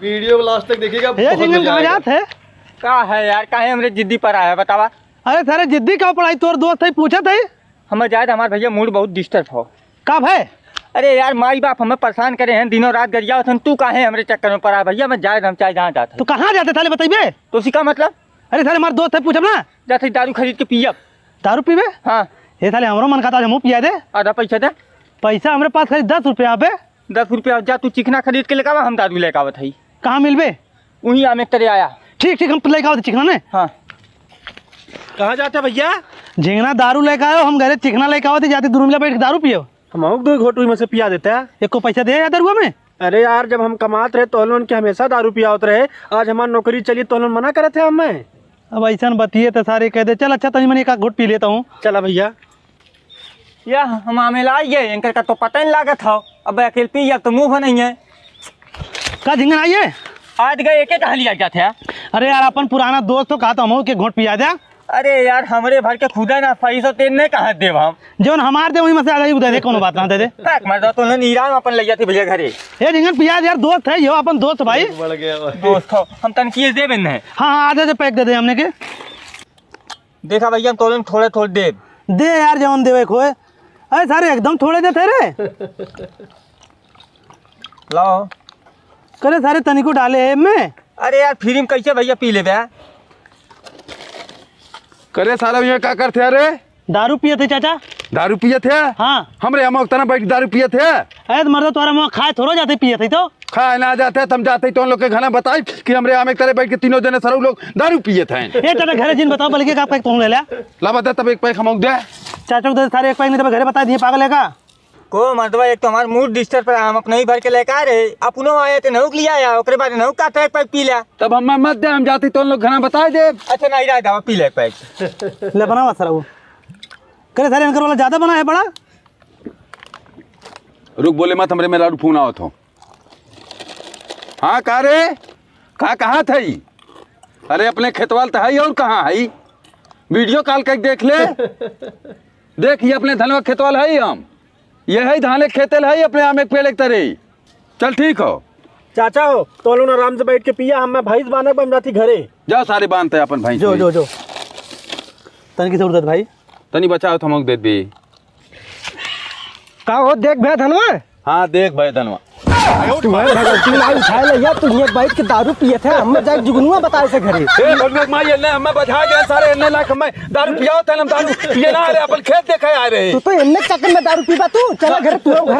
Video last तक देखिएगा। कहाँ जाते है? का है यार, काहे हमरे जिद्दी पर आया बतावा। अरे सारे जिद्दी का पढ़ाई तोर दोस्त है पूछा थे हमें जायद हमारे भैया मूड बहुत डिस्टर्ब हो। कब है? अरे यार माई बाप हमें परेशान करे हैं, दिनों रात गरिया होते तू काहे हमरे चक्कर में पड़ा भैया। मैं जायद हम चाहे जहाँ जाता तो कहाँ जाते थाले बताइए। तो उसी का मतलब अरे सारे हमारे दोस्त है पूछब ना। जाते दारू खरीद के पियब। दारू पीबे? हाँ ये थाले हमरो मन खाता हम पिया दे। आधा पैसा दे। पैसा हमारे पास खरीद 10 रुपया पे। 10 रुपया जा, तू चिकना खरीद के लेकर हम दारू लेकर आवत है। कहाँ मिलबे? वहीं आमे करे आया। ठीक ठीक हम लेकर आओ चिकना ने। हाँ कहाँ जाते भैया? झिंगना दारू लेकर आयो, हम घरे चिकना लेकर आओ जाते दूर मिला बैठ के दारू पियो। हम दो घोटू में से पिया देते हैं। एक को पैसा दे या दरुआ में। अरे यार जब हम कमाते रहे तो लोन के हमेशा दारू पिया होते रहे, आज हमारी नौकरी चली तो लोन मना करे थे हमें। अब ऐसा बतिए तो सारे कह दे चल अच्छा तनी मनी एक घुट पी लेता हूँ। चला भैया। या हम आमे लाइए इनकर का तो पता नहीं लागत हो। अब अकेले पिया तो मुँह नहीं है। का झिंगना आइए आज गए एक कहा लिया जाते हैं। अरे यार अपन पुराना दोस्त हो कहा तो हम के घोट पिया जा। अरे यार हमरे भर के खुदा ना पैसा तेन नहीं कहा देव हम जो हमारे दे वही में से आ दे दे कोनो बात ना दे दे। पैक मार दो तो नीरा में अपन ले जाते भैया घरे। ये झिंगन पिया यार दोस्त है यो अपन दोस्त भाई। बढ़ गया दोस्त हो हम तनकीज दे बिन है। हाँ हाँ आधे से पैक दे दे हमने के। देखा भैया हम तोलन थोड़े थोड़े दे यार जवन देवे खोए। अरे सारे एकदम थोड़े दे थे रे। लाओ करे सारे तनिको डाले है में। अरे यार फ्री में कैसे भैया पी ले बे। करे सारा भैया क्या करते अरे? दारू पिए थे चाचा। दारू पिए थे? हाँ हमरे हम उतना बैठ दारू पिए थे। अरे मर्द तुम्हारा मुँह खाए थोड़ा जाते पिए थे तो खाए ना जाते तुम जाते तो उन लोग के खाना बताई कि हमरे हम एक तरह बैठ के तीनों जने सर लोग दारू पिए थे। ये चाचा घरे जिन बताओ बल्कि का पैक तुम ले लिया। ला बता तब एक पैक हम दे। चाचा को सारे एक पैक नहीं तो घरे बता दिए पागल है का। को मर्दवा एक तो हमारा मूड डिस्टर्ब पर हम अपने ही भर के लेकर आ रहे अपनों आए थे नहुक लिया आया ओकरे बाद नहुक का पैक पैक पी लिया। तब हम मत दे हम जाते तो उन लोग खाना बता दे। अच्छा नहीं रहा दवा पी ले पैक ले बनाओ सर वो करे सारे इनकर वाला ज्यादा बना है बड़ा। रुक बोले मत हमरे मेरा फोन आओ तो। हाँ कहा रे कहाँ थी? अरे अपने खेतवाल तो है और कहाँ है? वीडियो कॉल कर देख ले। देखिए अपने धनवा खेतवाल है हम ये है धाने खेतल है अपने आम एक पेड़ एक तरह। चल ठीक हो चाचा हो तो लोग आराम से बैठ के पिया। हम मैं भैंस बांधक बन जाती घरे। जाओ सारे बांधते अपन भाई। जो तन की जरूरत भाई तनी बचाओ थमक दे भी। का हो देख भैया धनवा। हाँ देख भाई धनवा तुम्हारे भगवती ना उठाए लिया तुम ये बैठ के दारू पिए थे हम जाके जुगनुआ बताए से घरे। ए भगवत मां ये ने हमें बजा गया सारे इन्ने लाख मैं दारू पियाओ तन हम दारू पिए ना आ रहे अपन खेत देखे आ रहे। तू तो इन्ने चक्कर में दारू पीबा तू चला घर तू।